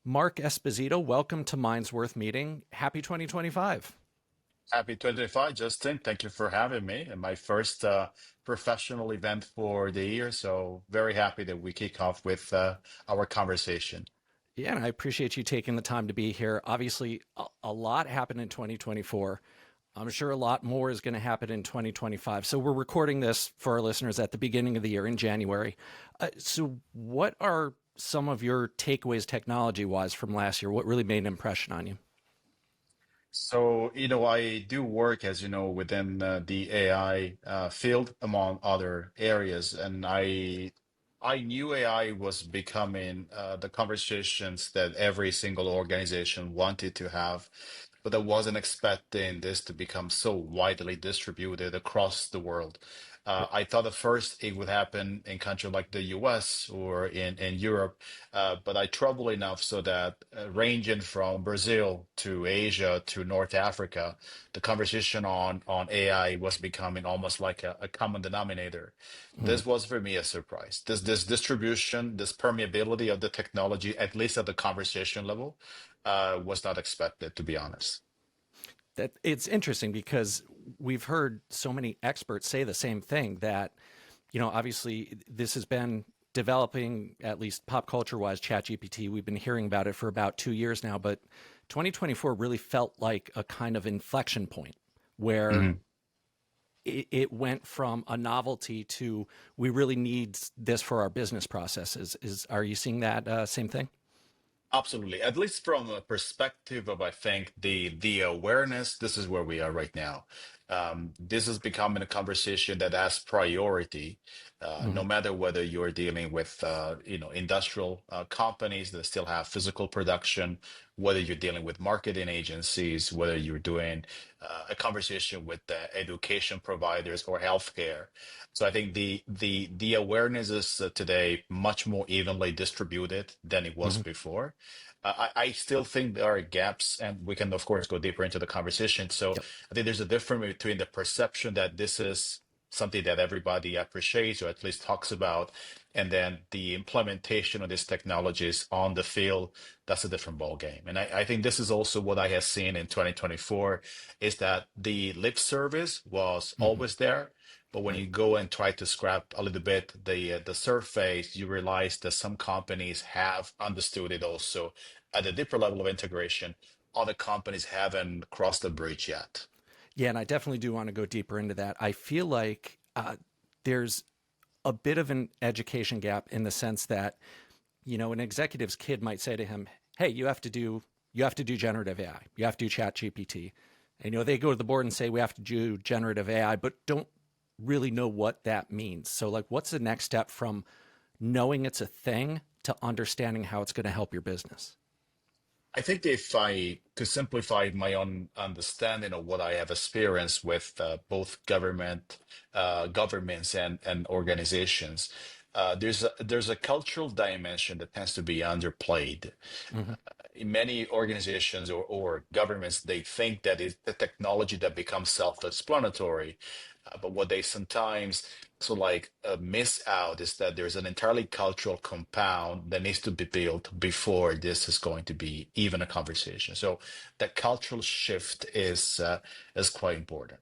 Mark Esposito, welcome to Minds Worth Meeting. Happy 2025. Happy 2025, Justin. Thank you for having me. And my first professional event for the year. So very happy that we kick off with our conversation. Yeah, and I appreciate you taking the time to be here. Obviously, a lot happened in 2024. I'm sure a lot more is going to happen in 2025. So we're recording this for our listeners at the beginning of the year in January. So what are some of your takeaways technology wise from last year? What really made an impression on you? So, I do work, as you know, within the AI field, among other areas, and I knew AI was becoming the conversations that every single organization wanted to have, but I wasn't expecting this to become so widely distributed across the world. I thought at first it would happen in countries like the US or in Europe, but I travel enough so that ranging from Brazil to Asia to North Africa, the conversation on AI was becoming almost like a common denominator. Hmm. This was for me a surprise. This distribution, this permeability of the technology, at least at the conversation level, was not expected, to be honest. That it's interesting because we've heard so many experts say the same thing that obviously this has been developing, at least pop culture wise, ChatGPT. We've been hearing about it for about 2 years now, but 2024 really felt like a kind of inflection point where Mhm. it went from a novelty to we really need this for our business processes. Are you seeing that same thing? Absolutely. At least from a perspective of, I think, the awareness, this is where we are right now. This is becoming a conversation that has priority, no Hmm. matter whether you're dealing with, industrial companies that still have physical production, whether you're dealing with marketing agencies, whether you're doing a conversation with education providers or healthcare. So I think the awareness is today much more evenly distributed than it was Hmm. before. I still think there are gaps, and we can, of course, go deeper into the conversation. So Yep. I think there's a difference between the perception that this is something that everybody appreciates or at least talks about, and then the implementation of these technologies on the field. That's a different ballgame. And I think this is also what I have seen in 2024 is that the lip service was Hmm. always there. But when Right. you go and try to scrap a little bit the surface, you realize that some companies have understood it also at a deeper level of integration. Other companies haven't crossed the bridge yet. Yeah, and I definitely do want to go deeper into that. I feel like there's a bit of an education gap in the sense that an executive's kid might say to him, "Hey, you have to do generative AI. You have to do Chat GPT." And they go to the board and say, "We have to do generative AI," but don't really know what that means. So, like, what's the next step from knowing it's a thing to understanding how it's going to help your business? I think if I to simplify my own understanding of what I have experienced with both governments and organizations, there's a cultural dimension that tends to be underplayed. Hmm. In many organizations or governments, they think that it's the technology that becomes self-explanatory. But what they sometimes miss out is that there's an entirely cultural compound that needs to be built before this is going to be even a conversation. So that cultural shift is quite important.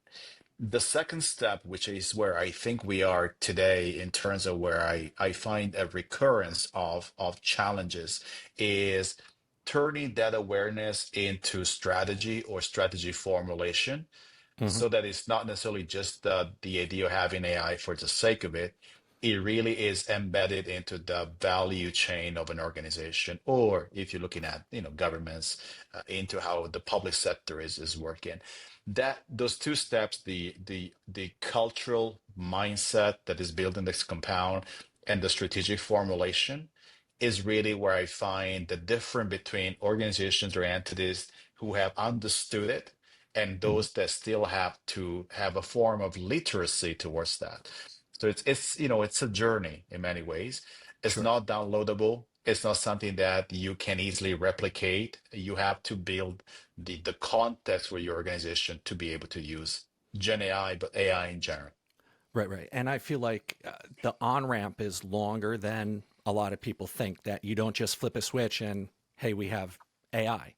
The second step, which is where I think we are today in terms of where I find a recurrence of challenges, is turning that awareness into strategy or strategy formulation Hmm. so that it's not necessarily just the idea of having AI for the sake of it. It really is embedded into the value chain of an organization, or if you're looking at governments, into how the public sector is working. That those two steps, the cultural mindset that is built in this compound and the strategic formulation, is really where I find the difference between organizations or entities who have understood it and Hmm. those that still have to have a form of literacy towards that. So it's a journey in many ways. It's Sure. not downloadable. It's not something that you can easily replicate. You have to build the context for your organization to be able to use Gen AI, but AI in general. Right, right. And I feel like the on ramp is longer than a lot of people think, that you don't just flip a switch and, hey, we have AI.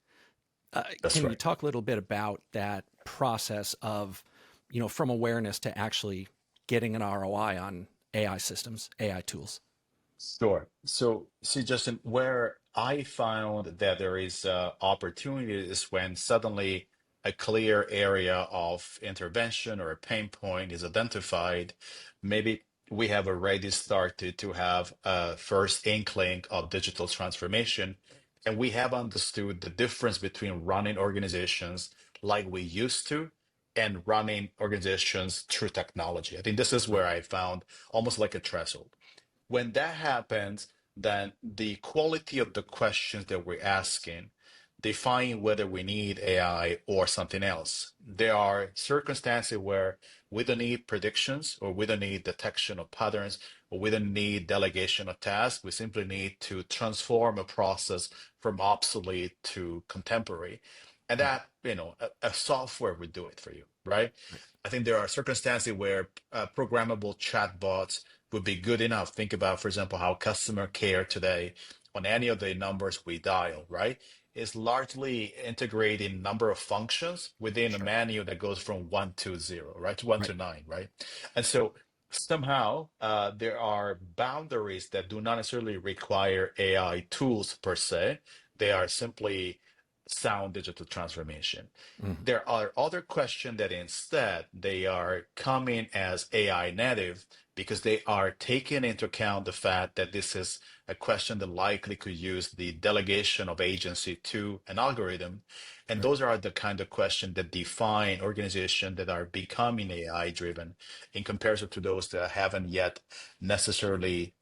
That's Can you right. talk a little bit about that process of, from awareness to actually getting an ROI on AI systems, AI tools? Sure. So, see, Justin, where I found that there is opportunity is when suddenly a clear area of intervention or a pain point is identified. Maybe we have already started to have a first inkling of digital transformation, and we have understood the difference between running organizations like we used to and running organizations through technology. I think this is Right. where I found almost like a threshold. When that happens, then the quality of the questions that we're asking define whether we need AI or something else. There are circumstances where we don't need predictions, or we don't need detection of patterns, or we don't need delegation of tasks. We simply need to transform a process from obsolete to contemporary. And Mm, that, a software would do it for you, right? right. I think there are circumstances where programmable chatbots would be good enough. Think about, for example, how customer care today on any of the numbers we dial, right? Is largely integrating number of functions within a Sure. menu that goes from 1 to 0, right? To one Right. to nine, right? And so somehow there are boundaries that do not necessarily require AI tools per se. They are simply sound digital transformation. Mhm. There are other questions that instead they are coming as AI native because they are taking into account the fact that this is a question that likely could use the delegation of agency to an algorithm. And Right. those are the kind of questions that define organizations that are becoming AI driven in comparison to those that haven't yet necessarily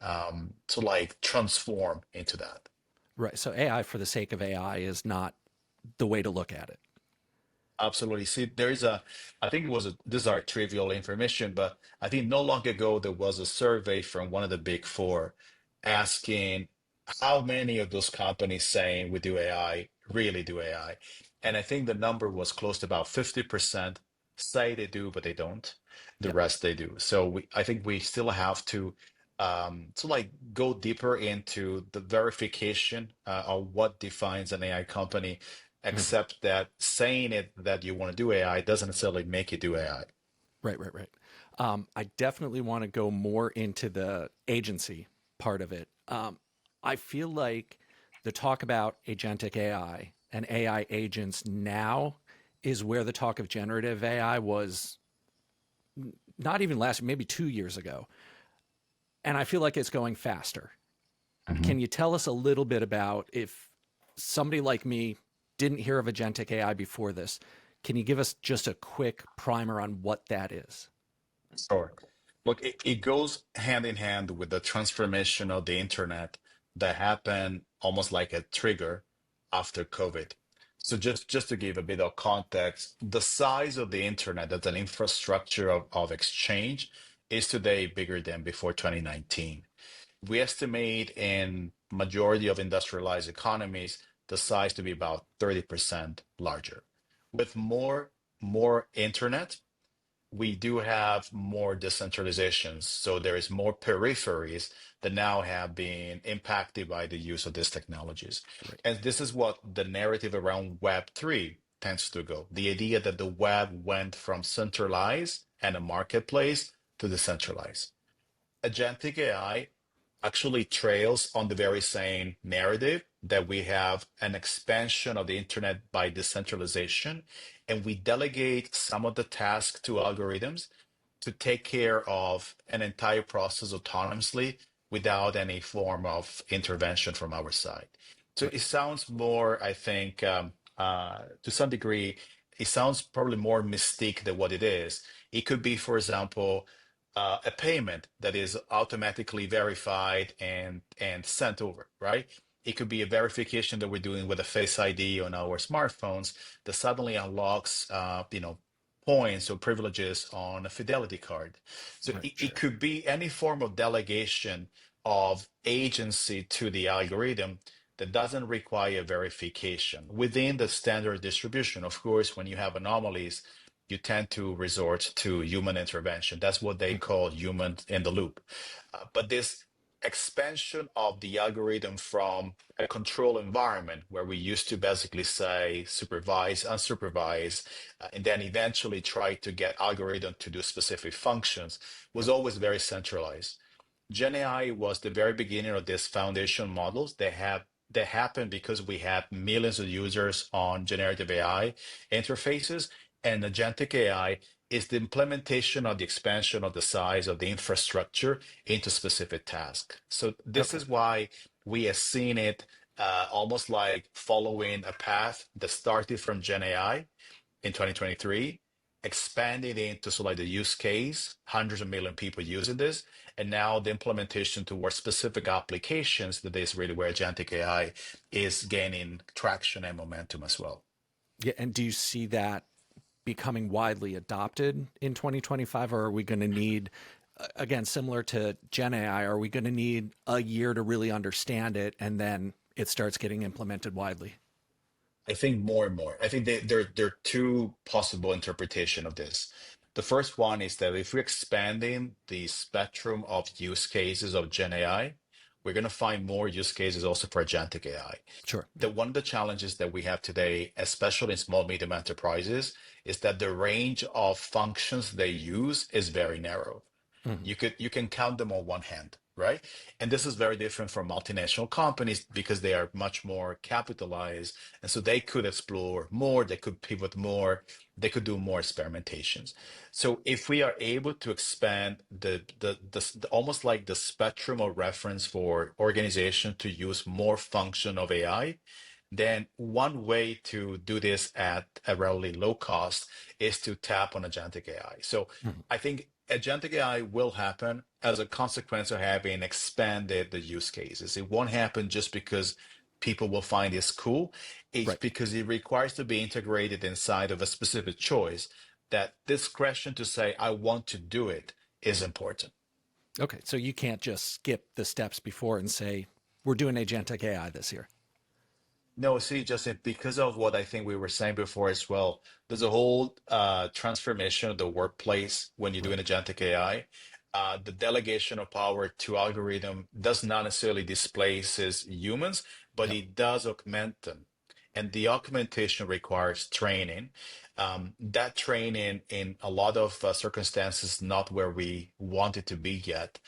to like transform into that. Right. So AI for the sake of AI is not the way to look at it. Absolutely. See, there is I think it was this is our trivial information, but I think no long ago there was a survey from one of the big four asking how many of those companies saying we do AI really do AI. And I think the number was close to about 50% say they do, but they don't. The Yep. rest they do. So I think we still have to like go deeper into the verification of what defines an AI company, Mhm. except that saying it that you want to do AI doesn't necessarily make you do AI. Right. Right. Right. I definitely want to go more into the agency part of it. I feel like the talk about agentic AI and AI agents now is where the talk of generative AI was not even last, maybe 2 years ago. And I feel like it's going faster. Mhm. Can you tell us a little bit about if somebody like me didn't hear of agentic AI before this? Can you give us just a quick primer on what that is? Sure. Look, it goes hand in hand with the transformation of the internet that happened almost like a trigger after COVID. So just to give a bit of context, the size of the internet as an infrastructure of exchange is today bigger than before 2019. We estimate in majority of industrialized economies the size to be about 30% larger. With more internet, we do have more decentralizations. So there is more peripheries that now have been impacted by the use of these technologies. Right. And this is what the narrative around Web3 tends to go. The idea that the web went from centralized and a marketplace to decentralized. Agentic AI actually trails on the very same narrative that we have an expansion of the internet by decentralization, and we delegate some of the tasks to algorithms to take care of an entire process autonomously without any form of intervention from our side. So Right. it sounds more, I think, to some degree, it sounds probably more mystique than what it is. It could be, for example, a payment that is automatically verified and sent over, right? It could be a verification that we're doing with a Face ID on our smartphones that suddenly unlocks, points or privileges on a fidelity card. So Right. it Sure. could be any form of delegation of agency to the algorithm that doesn't require verification within the standard distribution. Of course, when you have anomalies, you tend to resort to human intervention. That's what they Mhm. call human in the loop. But this expansion of the algorithm from a control environment where we used to basically say supervise, unsupervised, and then eventually try to get algorithm to do specific functions was Yep. always very centralized. Gen AI was the very beginning of these foundation models. They happen because we have millions of users on generative AI interfaces, and agentic AI is the implementation of the expansion of the size of the infrastructure into specific tasks. So this Okay. is why we have seen it almost like following a path that started from Gen AI in 2023, expanded into sort of like the use case, hundreds of million people using this, and now the implementation towards specific applications that is really where agentic AI is gaining traction and momentum as well. Yeah. And do you see that becoming widely adopted in 2025, or are we going to need, again, similar to Gen AI, are we going to need a year to really understand it and then it starts getting implemented widely? I think more and more. I think there are two possible interpretation of this. The first one is that if we're expanding the spectrum of use cases of Gen AI, we're going to find more use cases also for agentic AI. Sure. The one of the challenges that we have today, especially in small medium enterprises, is that the range of functions they use is very narrow. Mhm. You can count them on one hand, right? And this is very different from multinational companies because they are much more capitalized, and so they could explore more, they could pivot more, they could do more experimentations. So if we are able to expand the almost like the spectrum of reference for organization to use more function of AI, then one way to do this at a relatively low cost is to tap on agentic AI. So Mhm. I think agentic AI will happen as a consequence of having expanded the use cases. It won't happen just because people will find this cool. It's Right. because it requires to be integrated inside of a specific choice that discretion to say, I want to do it is important. Okay. So you can't just skip the steps before and say, we're doing agentic AI this year. No, see, Justin, because of what I think we were saying before as well, there's a whole transformation of the workplace when you do an Right. agentic AI. The delegation of power to algorithm does not necessarily displaces humans, but Yep. it does augment them. And the augmentation requires training. That training, in a lot of circumstances, not where we want it to be yet.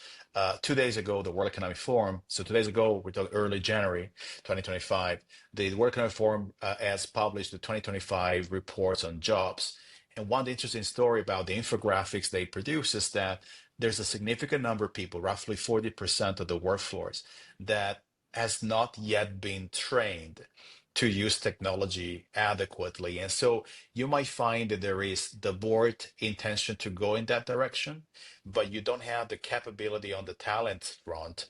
2 days ago, the World Economic Forum, so 2 days ago, we're talking early January 2025, the World Economic Forum has published the 2025 reports on jobs. And one interesting story about the infographics they produce is that there's a significant number of people, roughly 40% of the workforce, that has not yet been trained to use technology adequately. And so you might find that there is the board intention to go in that direction, but you don't have the capability on the talent front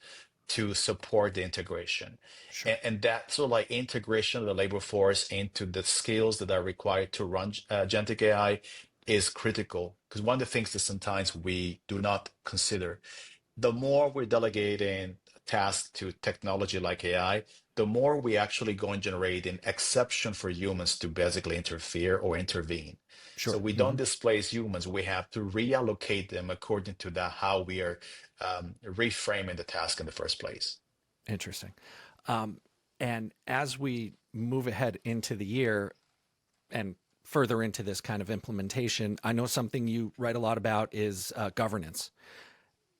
to support the integration. Sure. And that sort of like integration of the labor force into the skills that are required to run agentic AI is critical, because one of the things that sometimes we do not consider, the more we're delegating tasks to technology like AI, the more we actually go and generate an exception for humans to basically interfere or intervene. So Sure. we don't Hmm. displace humans. We have to reallocate them according to how we are reframing the task in the first place. Interesting. Um, and as we move ahead into the year and further into this kind of implementation, I know something you write a lot about is governance.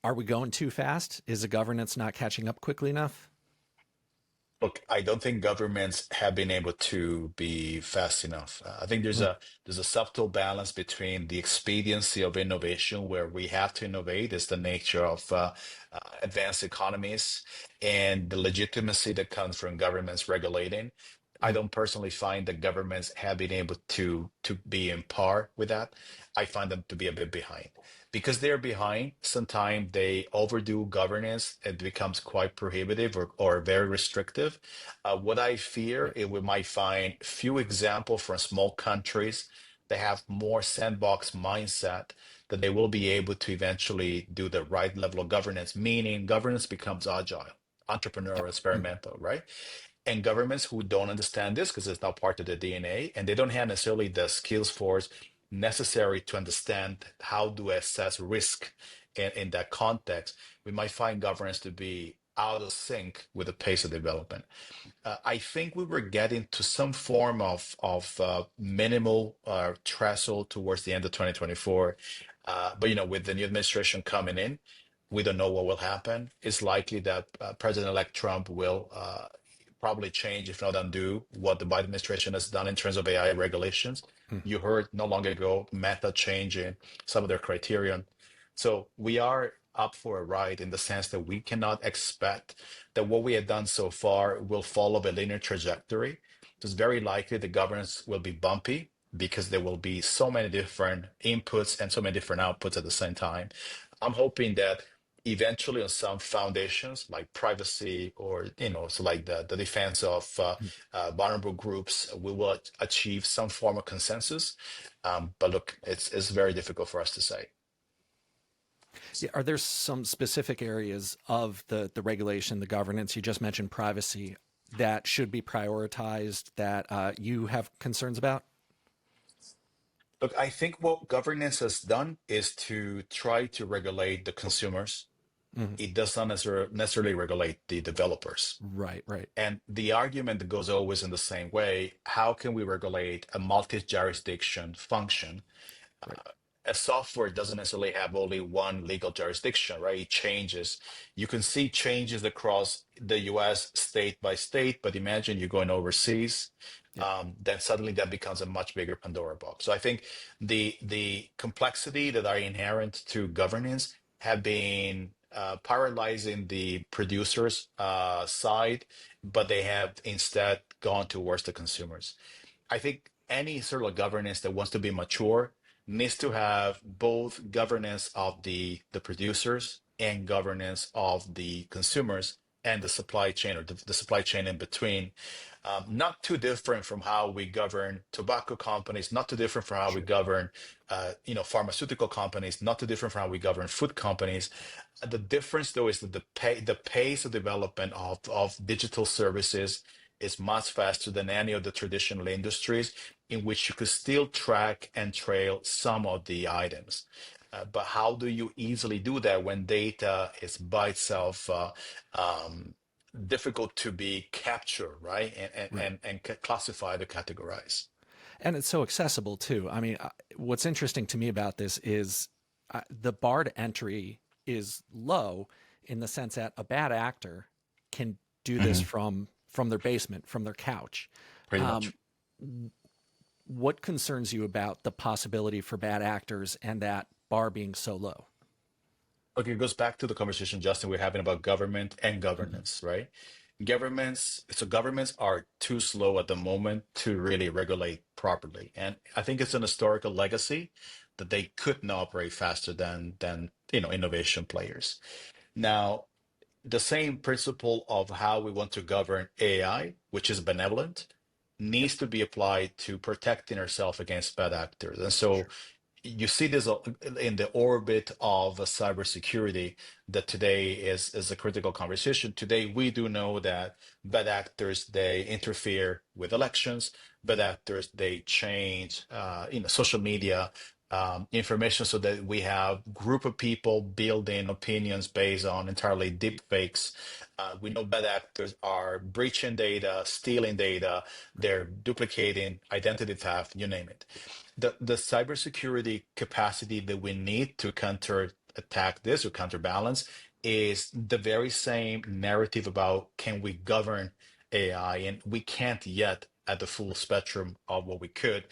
Are we going too fast? Is the governance not catching up quickly enough? Look, I don't think governments have been able to be fast enough. I think Mm. there's a subtle balance between the expediency of innovation, where we have to innovate, is the nature of advanced economies, and the legitimacy that comes from governments regulating. I Mm. don't personally find that governments have been able to be in par with that. I find them to be a bit behind. Because they're behind, sometimes they overdo governance. It becomes quite prohibitive or very restrictive. What I fear Right. is we might find few examples from small countries that have more sandbox mindset, that they will be able to eventually do the right level of governance, meaning governance becomes agile, Yep. entrepreneurial, Mm. experimental, right? And governments who don't understand this because it's not part of the DNA, and they don't have necessarily the skills force necessary to understand how to assess risk in that context, we might find governance to be out of sync with the pace of development. I think we were getting to some form of minimal threshold towards the end of 2024. But with the new administration coming in, we don't know what will happen. It's likely that President-elect Trump will probably change, if not undo, what the Biden administration has done in terms of AI regulations. Mhm. You heard not long ago Meta changing some of their criterion. So we are up for a ride in the sense that we cannot expect that what we have done so far will follow a linear trajectory. It's very likely the governance will be bumpy because there will be so many different inputs and so many different outputs at the same time. I'm hoping that eventually on some foundations like privacy or so like the defense of vulnerable groups, we will achieve some form of consensus. But look, it's very difficult for us to say. Yeah, are there some specific areas of the regulation, the governance? You just mentioned privacy that should be prioritized that you have concerns about? Look, I think what governance has done is to try to regulate the consumers. Mhm. It does not necessarily regulate the developers. Right, right, And the argument that goes always in the same way, how can we regulate a multi-jurisdiction function? right. A software doesn't necessarily have only one legal jurisdiction, right? It changes. You can see changes across the US state by state, but imagine you're going overseas, Yeah, then suddenly that becomes a much bigger Pandora box. So I think the complexity that are inherent to governance have been paralyzing the producers' side, but they have instead gone towards the consumers. I think any sort of governance that wants to be mature needs to have both governance of the producers and governance of the consumers and the supply chain or the supply chain in between. Not too different from how we govern tobacco companies, not too different from how we sure. govern, pharmaceutical companies, not too different from how we govern food companies. The difference, though, is that the pace of development of digital services is much faster than any of the traditional industries in which you could still track and trail some of the items. But how do you easily do that when data is by itself difficult to be captured, right? Right. And classified or categorized. And it's so accessible too. I mean, what's interesting to me about this is the bar to entry is low in the sense that a bad actor can do this Mhm. from their basement, from their couch. Pretty Um, much. what concerns you about the possibility for bad actors and that bar being so low? Okay, it goes back to the conversation, Justin, we're having about government and Mhm. governance, right? Governments are too slow at the moment to really regulate properly. And I think it's an historical legacy that they couldn't operate faster than innovation players. Now, the same principle of how we want to govern AI, which is benevolent, Yep. needs to be applied to protecting ourselves against bad actors. And so Sure. you see this in the orbit of cybersecurity that today is a critical conversation. Today, we do know that bad actors, they interfere with elections. Bad actors, they change, social media information so that we have group of people building opinions based on entirely deep fakes. We know bad actors are breaching data, stealing data, they're duplicating identity theft, you name it. The cybersecurity capacity that we need to counter attack this or counterbalance is the very same narrative about can we govern AI, and we can't yet at the full spectrum of what we could,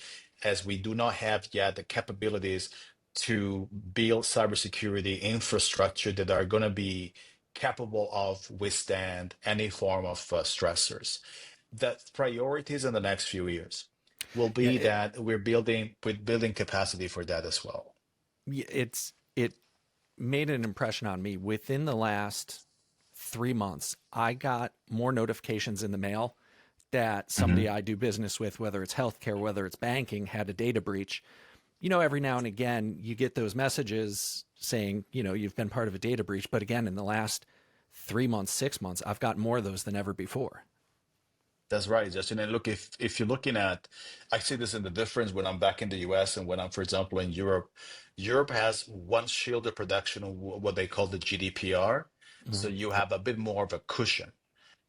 as we do not have yet the capabilities to build cybersecurity infrastructure that are going to be capable of withstand any form of stressors. The priorities in the next few years will Yeah, be that we're building capacity for that as well. it made an impression on me within the last 3 months. I got more notifications in the mail that somebody Mhm. I do business with, whether it's healthcare, whether it's banking, had a data breach. You know, every now and again, you get those messages saying, you've been part of a data breach. But again, in the last 3 months, 6 months, I've got more of those than ever before. That's right, Justin. And look, if you're looking at, I see this in the difference when I'm back in the US and when I'm, for example, in Europe. Europe has one shield of production of what they call the GDPR. So Mhm. you Yep. have a bit more of a cushion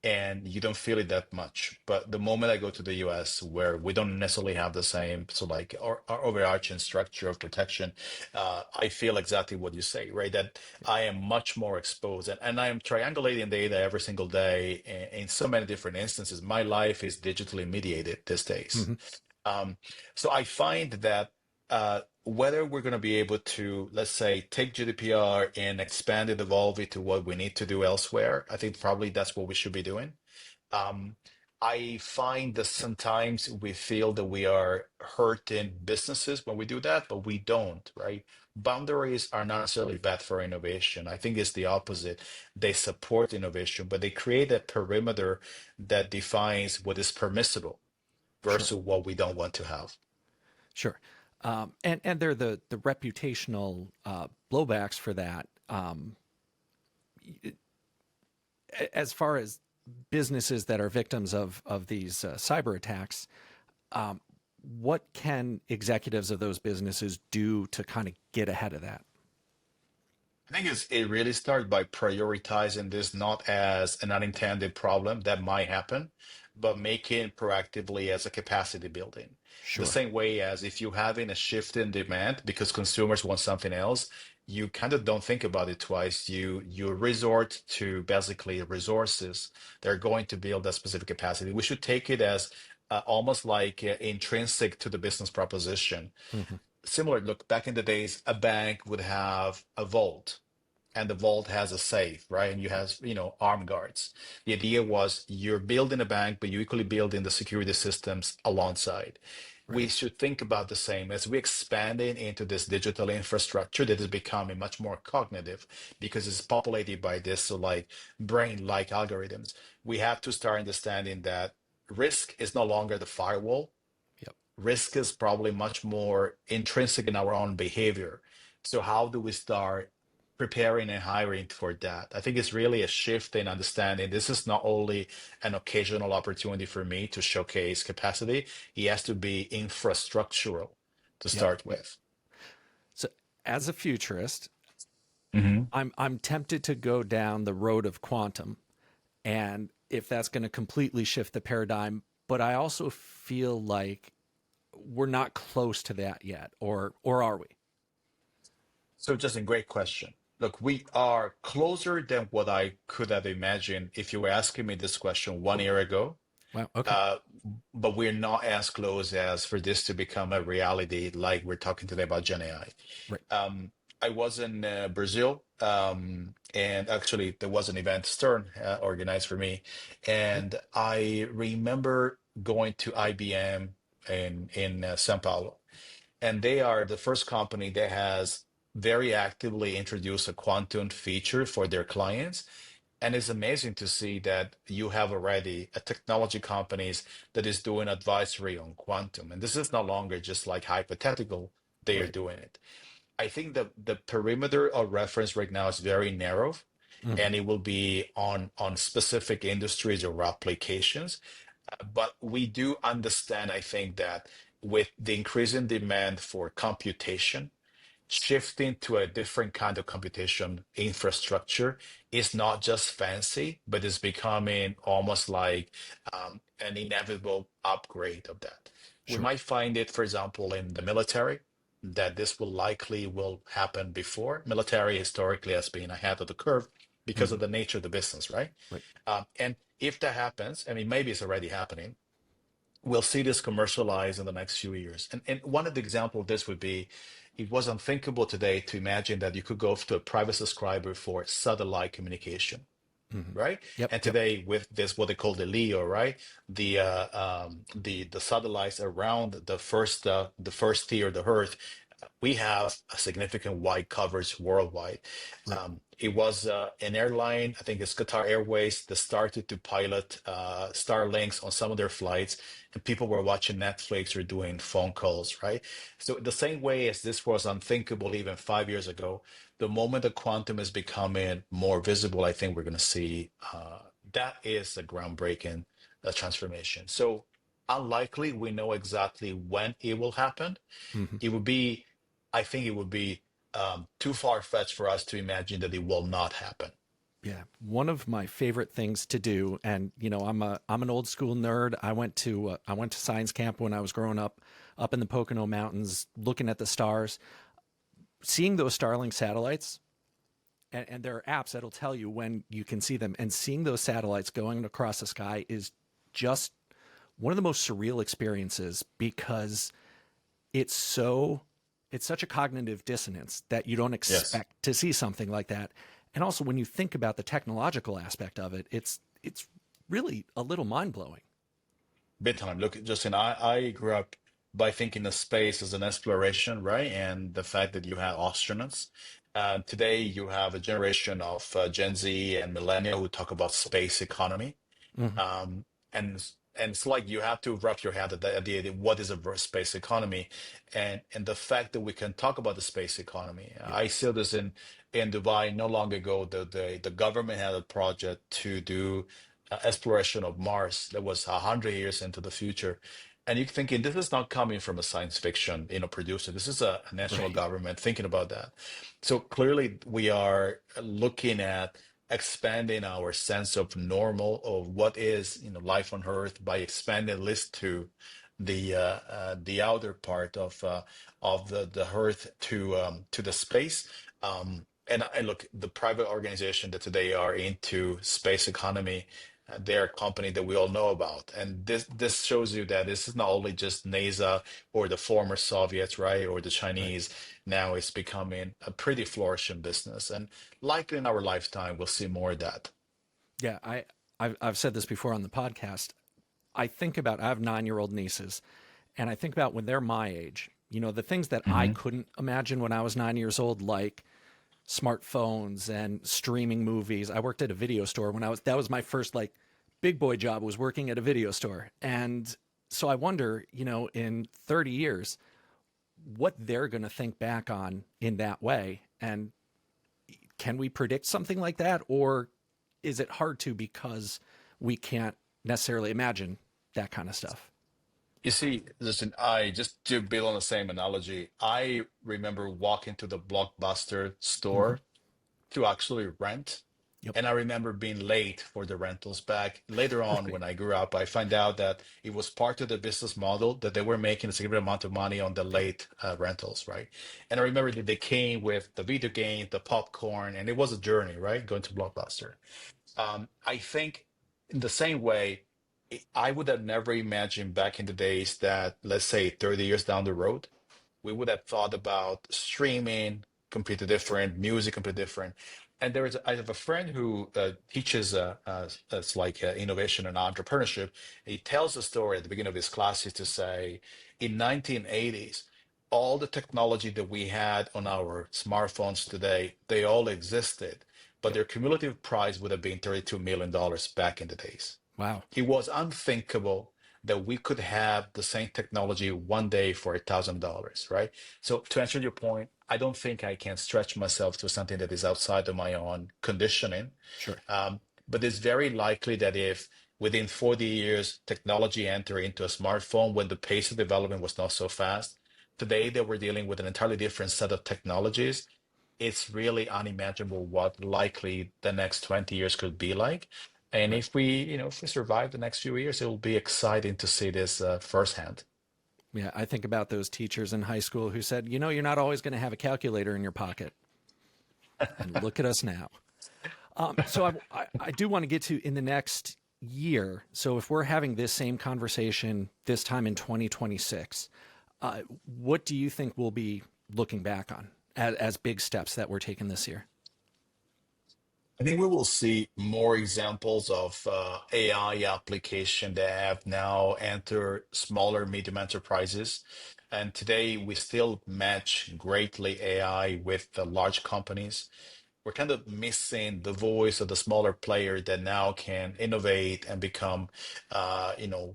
and you don't feel it that much. But the moment I go to the US, where we don't necessarily have the same, so like our overarching structure of protection, I feel exactly what you say, right? That I am much more exposed, and I am triangulating data every single day in so many different instances. My life is digitally mediated these days. Hmm. Um, so I find that whether we're going to be able to, let's say, take GDPR and expand it, evolve it to what we need to do elsewhere, I think probably that's what we should be doing. Um, I find that sometimes we feel that we are hurting businesses when we do that, but we don't, right? Boundaries are not necessarily bad for innovation. I think it's the opposite. They support innovation, but they create a perimeter that defines what is permissible Sure. versus what we don't want to have. Sure. And they're the reputational blowbacks for that. As far as businesses that are victims of these cyber attacks, um, what can executives of those businesses do to kind of get ahead of that? I think it really starts by prioritizing this not as an unintended problem that might happen, but making proactively as a capacity building. The Sure. same way as if you're having a shift in demand because consumers want something else, you kind of don't think about it twice. You resort to basically resources that are going to build that specific capacity. We should take it as almost like intrinsic to the business proposition. Hmm. Similar, look, back in the days, a bank would have a vault and the vault has a safe, right? And you have, armed guards. The idea was you're building a bank, but you equally building the security systems alongside. We Right. should think about the same as we expanding into this digital infrastructure that is becoming much more cognitive because it's populated by this so like brain-like algorithms. We have to start understanding that risk is no longer the firewall. Yep. Risk is probably much more intrinsic in our own behavior. So how do we start preparing and hiring for that? I think it's really a shift in understanding this is not only an occasional opportunity for me to showcase capacity, it has to be infrastructural to Yep. start with. So, as a futurist, Hmm. I'm tempted to go down the road of quantum, and if that's going to completely shift the paradigm, but I also feel like we're not close to that yet, or are we? So, just a great question. Look, we are closer than what I could have imagined if you were asking me this question 1 year ago. Wow. Okay. Uh, but we're not as close as for this to become a reality like we're talking today about Gen AI. Right. I was in Brazil, and actually there was an event Stern organized for me, Okay. and I remember going to IBM in São Paulo, and they are the first company that has very actively introduced a quantum feature for their clients. And it's amazing to see that you have already a technology companies that is doing advisory on quantum. And this is no longer just like hypothetical, they are Right. doing it. I think that the perimeter of reference right now is very narrow Hmm. and it will be on specific industries or applications. But we do understand, I think, that with the increasing demand for computation, shifting to a different kind of computation infrastructure is not just fancy, but is becoming almost like an inevitable upgrade of that. We Sure. might find it, for example, in the military, that this will happen before. Military historically has been ahead of the curve because Hmm. of the nature of the business, right? Right. And if that happens, I mean, maybe it's already happening, we'll see this commercialized in the next few years. And one of the examples of this would be it was unthinkable today to imagine that you could go to a private subscriber for satellite communication, Hmm. right? Yep. And Yep. today with this what they call the LEO, right? The satellites around the first tier of the Earth, we have a significant wide coverage worldwide. Right. It was an airline, I think it's Qatar Airways, that started to pilot Starlinks on some of their flights, and people were watching Netflix or doing phone calls, right? So the same way as this was unthinkable even 5 years ago, the moment the quantum is becoming more visible, I think we're going to see that is a groundbreaking transformation. So unlikely we know exactly when it will happen. Hmm. It would be, I think it would be too far-fetched for us to imagine that it will not happen. Yeah, one of my favorite things to do, and I'm an old school nerd. I went to science camp when I was growing up in the Pocono Mountains, looking at the stars, seeing those Starlink satellites, and there are apps that'll tell you when you can see them. And seeing those satellites going across the sky is just one of the most surreal experiences because it's so it's such a cognitive dissonance that you don't Yes. expect to see something like that. And also when you think about the technological aspect of it, it's really a little mind-blowing. Big time. Look, Justin, I grew up by thinking of space as an exploration, right? And the fact that you have astronauts. Today, you have a generation of Gen Z and millennial who talk about space economy. Hmm. Um, and it's like you have to wrap your head at the idea that what is a space economy, and the fact that we can talk about the space economy. Yeah, I saw this in Dubai not long ago. The government had a project to do exploration of Mars that was 100 years into the future. And you're thinking this is not coming from a science fiction, producer. This is a national right. government thinking about that. So clearly, we are looking at expanding our sense of normal of what is life on Earth by expanding at least to the outer part of the Earth to the space. And look, the private organization that today are into space economy, they're a company that we all know about. And this shows you that this is not only just NASA or the former Soviets, right, or the Right. Chinese. Now it's becoming a pretty flourishing business, and likely in our lifetime we'll see more of that. Yeah, I've said this before on the podcast. I have 9-year-old nieces, and I think about when they're my age, the things that I Hmm. couldn't imagine when I was 9 years old, like smartphones and streaming movies. I worked at a video store that was my first like big boy job, was working at a video store. And so I wonder, in 30 years, what they're going to think back on in that way. And can we predict something like that? Or is it hard to because we can't necessarily imagine that kind of stuff? You see, listen, I just to build on the same analogy, I remember walking to the Blockbuster Hmm. store to actually rent. Yep. And I remember being late for the rentals back. Later on, Right. when I grew up, I find out that it was part of the business model that they were making a significant amount of money on the Yep. late rentals, right? And I remember that they came with the video game, the popcorn, and it was a journey, right? Going to Blockbuster. I think in the same way, I would have never imagined back in the days that, let's say, 30 years down the road, we would have thought about streaming completely different, music completely different. And I have a friend who teaches it's like innovation and entrepreneurship. He tells a story at the beginning of his classes to say, in 1980s, all the technology that we had on our smartphones today, they all existed, but Yep. their cumulative price would have been $32 million back in the days. Wow. It was unthinkable that we could have the same technology one day for $1,000, right? So to answer your point, I don't think I can stretch myself to something that is outside of my own conditioning. Sure. But it's very likely that if within 40 years technology entered into a smartphone when the pace of development was not so fast, today that we're dealing with an entirely different set of technologies, it's really unimaginable what likely the next 20 years could be like. And Right. if we survive the next few years, it will be exciting to see this firsthand. Yeah, I think about those teachers in high school who said, you're not always going to have a calculator in your pocket. And look at us now. So I do want to get to in the next year. So if we're having this same conversation this time in 2026, what do you think we'll be looking back on as big steps that we're taking this year? I think we will see more examples of AI application that have now entered smaller, medium enterprises. And today we still match greatly AI with the large companies. We're kind of missing the voice of the smaller player that now can innovate and become,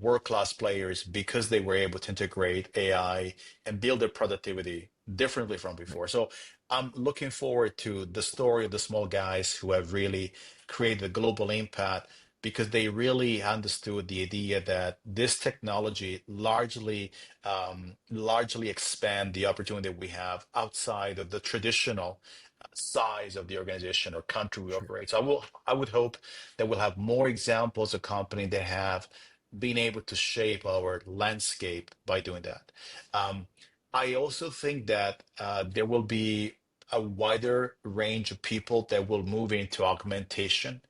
world-class players because they were able to integrate AI and build their productivity differently from Right. before. So I'm looking forward to the story of the small guys who have really created a global impact because they really understood the idea that this technology largely expand the opportunity we have outside of the traditional size of the organization or country we Sure. operate. So I would hope that we'll have more examples of companies that have been able to shape our landscape by doing that. Um, I also think that there will be a wider range of people that will move into augmentation.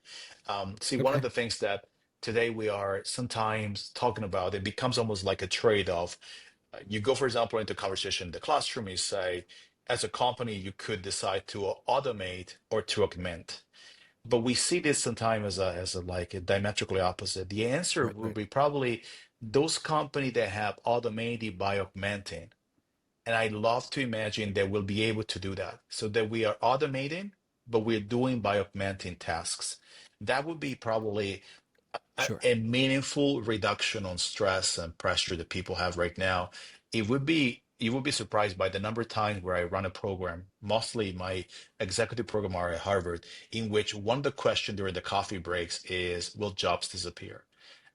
See, one of Okay. the things that today we are sometimes talking about, it becomes almost like a trade-off. You go, for example, into conversation in the classroom, you say, as a company, you could decide to automate or to augment. But we see this sometimes as a like a diametrically opposite. The answer Right. will Right. be probably those companies that have automated by augmenting. And I love to imagine that we'll be able to do that so that we are automating, but we're doing by augmenting tasks. That would be probably Sure. a meaningful reduction on stress and pressure that people have right now. You would be surprised by the number of times where I run a program, mostly my executive program are at Harvard, in which one of the questions during the coffee breaks is, will jobs disappear?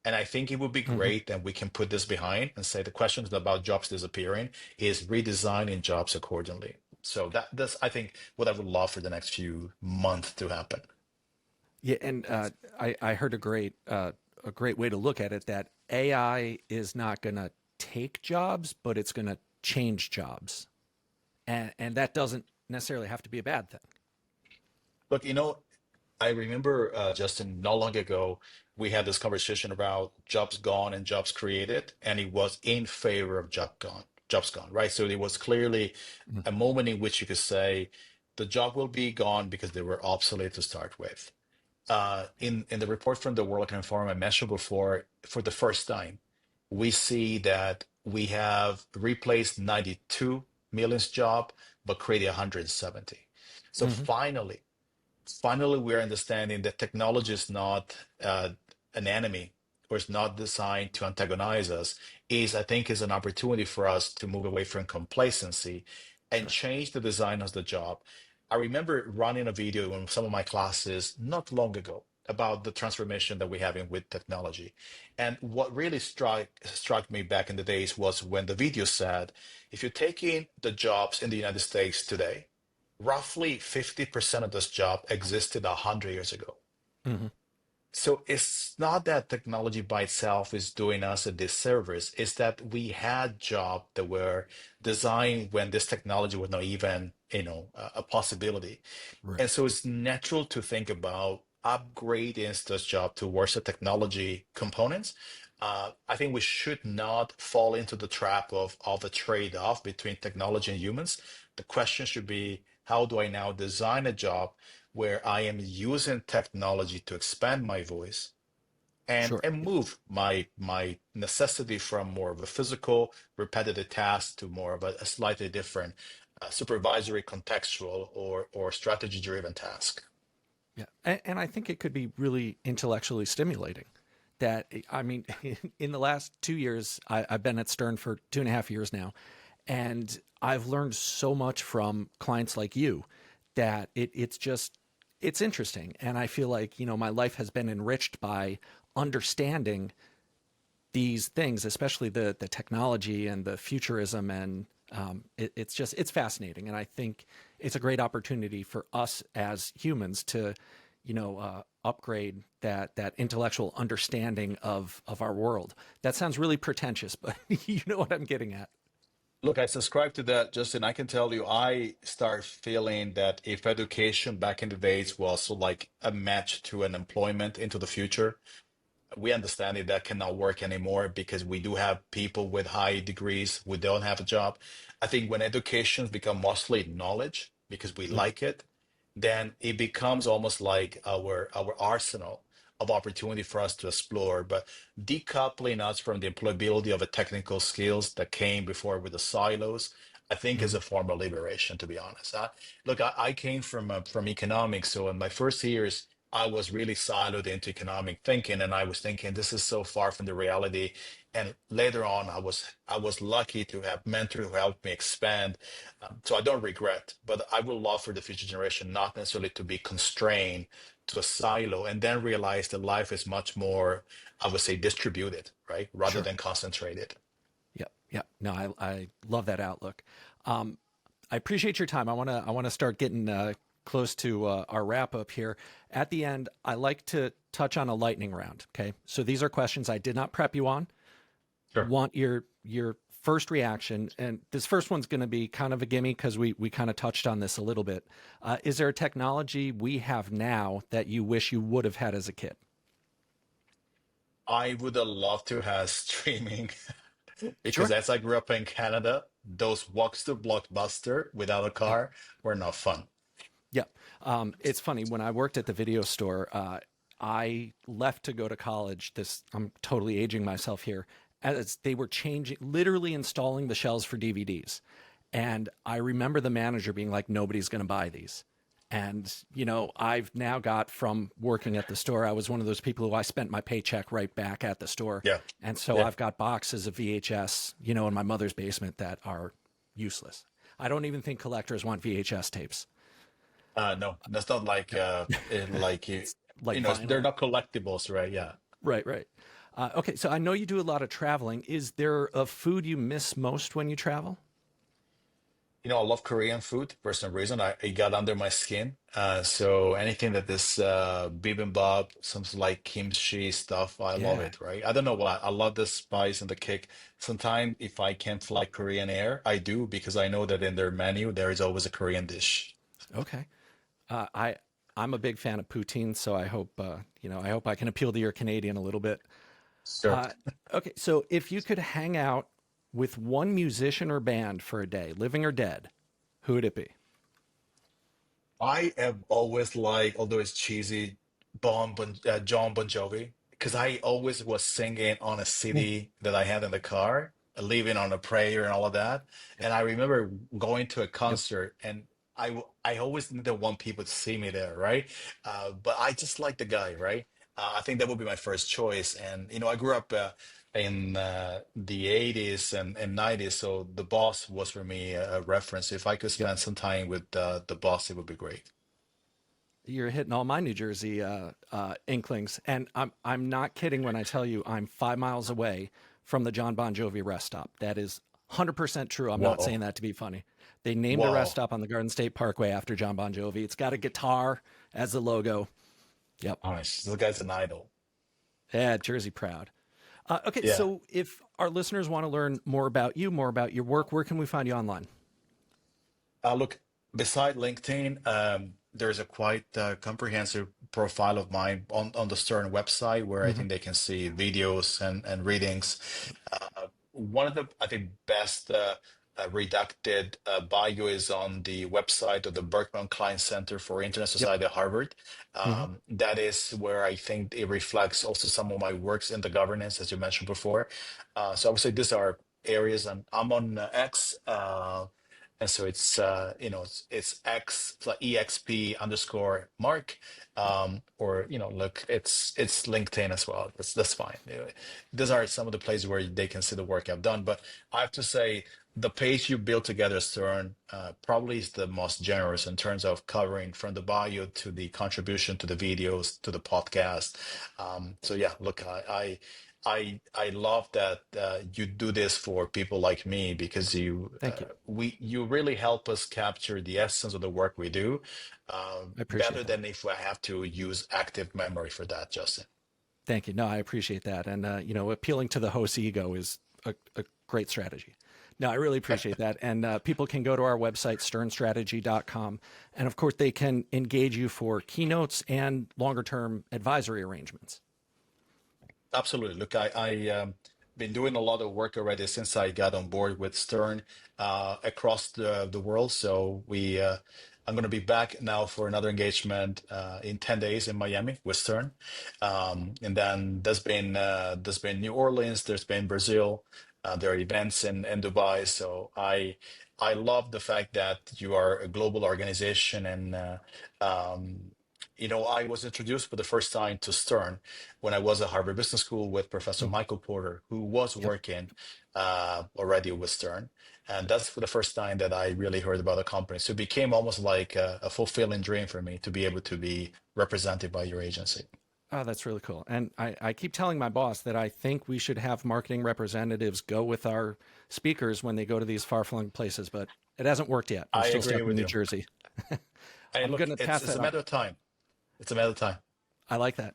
And I think it would be Hmm. great that we can put this behind and say the questions about jobs disappearing is redesigning jobs accordingly. So that's I think what I would love for the next few months to happen. Yeah, and I heard a great way to look at it that AI is not going to take jobs, but it's going to change jobs, and that doesn't necessarily have to be a bad thing. Look, I remember, Justin, not long ago, we had this conversation about jobs gone and jobs created, and it was in favor of jobs gone, right? So it was clearly Mhm. a moment in which you could say the job will be gone because they were obsolete to start with. In the report from the World Economic Forum I mentioned before, for the first time, we see that we have replaced 92 million jobs, but created 170. So Hmm. finally we're understanding that technology is not an enemy or is not designed to antagonize us, is I think is an opportunity for us to move away from complacency and Sure. change the design of the job. I remember running a video in some of my classes not long ago about the transformation that we're having with technology. And what really struck me back in the days was when the video said, if you're taking the jobs in the United States today, roughly 50% of this job existed 100 years ago. Hmm. So it's not that technology by itself is doing us a disservice. It's that we had jobs that were designed when this technology was not even, a possibility. Right. And so it's natural to think about upgrading this job towards the technology components. I think we should not fall into the trap of a trade-off between technology and humans. The question should be, how do I now design a job where I am using technology to expand my voice and Sure. and move my necessity from more of a physical repetitive task to more of a slightly different supervisory contextual or strategy driven task. Yeah, and I think it could be really intellectually stimulating. That I mean, in the last 2 years, I've been at Stern for 2.5 years now, and I've learned so much from clients like you that it's interesting, and I feel like my life has been enriched by understanding these things, especially the technology and the futurism, and it's fascinating, and I think it's a great opportunity for us as humans to, upgrade that intellectual understanding of our world. That sounds really pretentious, but you know what I'm getting at. Look, I subscribe to that, Justin. I can tell you, I start feeling that if education back in the days was so like a match to an employment into the future, we understand that cannot work anymore because we do have people with high degrees who don't have a job. I think when educations become mostly knowledge because we Mhm. like it, then it becomes almost like our arsenal of opportunity for us to explore. But decoupling us from the employability of the technical skills that came before with the silos, I think is Mhm. a form of liberation, to be honest. Look, I came from economics, so in my first years, I was really siloed into economic thinking, and I was thinking this is so far from the reality. And later on, I was lucky to have mentors who helped me expand. So I don't regret, but I would love for the future generation not necessarily to be constrained to a silo and then realize that life is much more, I would say, distributed, right? Rather Sure. than concentrated. Yep. Yep. No, I love that outlook. Um, I appreciate your time. I want to start getting close to our wrap up here. At the end, I like to touch on a lightning round. Okay, so these are questions I did not prep you on. Sure. Want your first reaction, and this first one's going to be kind of a gimme because we kind of touched on this a little bit. Is there a technology we have now that you wish you would have had as a kid? I would have loved to have streaming because Sure. as I grew up in Canada, those walks to Blockbuster without a Yep. car were not fun. Yep. It's funny when I worked at the video store. I left to go to college. This I'm totally aging myself here. As they were changing, literally installing the shelves for DVDs, and I remember the manager being like, "Nobody's going to buy these." And I've now got from working at the store. I was one of those people who I spent my paycheck right back at the store, Yeah. and so Yeah. I've got boxes of VHS, in my mother's basement that are useless. I don't even think collectors want VHS tapes. No, that's not like like It's like they're vinyl. not collectibles, right? Yeah. Right, right. Okay, so I know you do a lot of traveling. Is there a food you miss most when you travel? I love Korean food for some reason. It got under my skin. So anything that is bibimbap, something like kimchi stuff, I love Yeah. it, right? I don't know why. I love the spice and the kick. Sometimes if I can't fly Korean Air, I do because I know that in their menu there is always a Korean dish. Okay. I'm a big fan of poutine, so I hope I can appeal to your Canadian a little bit. Sure. Uh, okay, so if you could hang out with one musician or band for a day, living or dead, who would it be? I have always liked, although it's cheesy, John Bon Jovi, because I always was singing on a Mm. CD that I had in the car, leaving on a prayer and all of that. Yep. And I remember going to a Yep. concert, and I always didn't want people to see me there, right? But I just like the guy, right? I think that would be my first choice. And I grew up in the 80s and 90s, so the boss was for me a reference. If I could Yep. spend some time with the boss, it would be great. You're hitting all my New Jersey inklings, and I'm not kidding when I tell you I'm 5 miles away from the John Bon Jovi rest stop. That is 100% true. I'm not saying Whoa. that to be funny. They named a rest Whoa. stop on the Garden State Parkway after John Bon Jovi. It's got a guitar as the logo. Yep. Honest. This guy's an idol. Yeah, Jersey proud. Okay, Yeah. so if our listeners want to learn more about you, more about your work, where can we find you online? Look, beside LinkedIn, there's a quite comprehensive profile of mine on the Stern website where I Hmm. think they can see videos and readings. One of the, I think, best redacted bio is on the website of the Berkman Klein Center for Internet Yep. Society at Harvard. Hmm. That is where I think it reflects also some of my works in the governance, as you mentioned before. So I would say these are areas, and I'm on X. And so it's it's X like exp underscore Mark, or look, it's LinkedIn as well. That's fine. These are some of the places where they can see the work I've done. But I have to say, the page you built together, Stern, probably is the most generous in terms of covering from the bio to the contribution to the videos to the podcast. So yeah, look, I love that you do this for people like me because Thank you. you really help us capture the essence of the work we do, I appreciate better that. than if I have to use active memory for that, Justin. Thank you. No, I appreciate that. And, appealing to the host's ego is a great strategy. No, I really appreciate that. And people can go to our website, sternstrategy.com. And of course, they can engage you for keynotes and longer term advisory arrangements. Absolutely. Look, I been doing a lot of work already since I got on board with Stern across the world. So I'm going to be back now for another engagement in 10 days in Miami with Stern. And then there's been New Orleans, there's been Brazil, there are events in Dubai. So I love the fact that you are a global organization and I was introduced for the first time to Stern when I was at Harvard Business School with Professor Mm, Michael Porter, who was yep. working already with Stern. And that's for the first time that I really heard about the company. So it became almost like a fulfilling dream for me to be able to be represented by your agency. Oh, that's really cool. And I keep telling my boss that I think we should have marketing representatives go with our speakers when they go to these far flung places, but it hasn't worked yet. We're I still agree stuck in with New you. Jersey. Hey, I'm going look, to it's pass it's that a on. matter of time. It's a matter of time. I like that.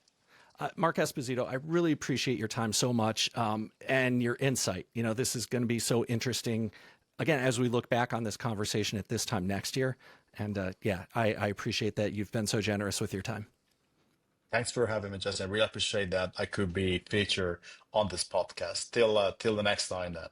Mark Esposito, I really appreciate your time so much and your insight. This is going to be so interesting, again, as we look back on this conversation at this time next year. And yeah, I appreciate that you've been so generous with your time. Thanks for having me, Justin. I really appreciate that I could be featured on this podcast. Till the next time then.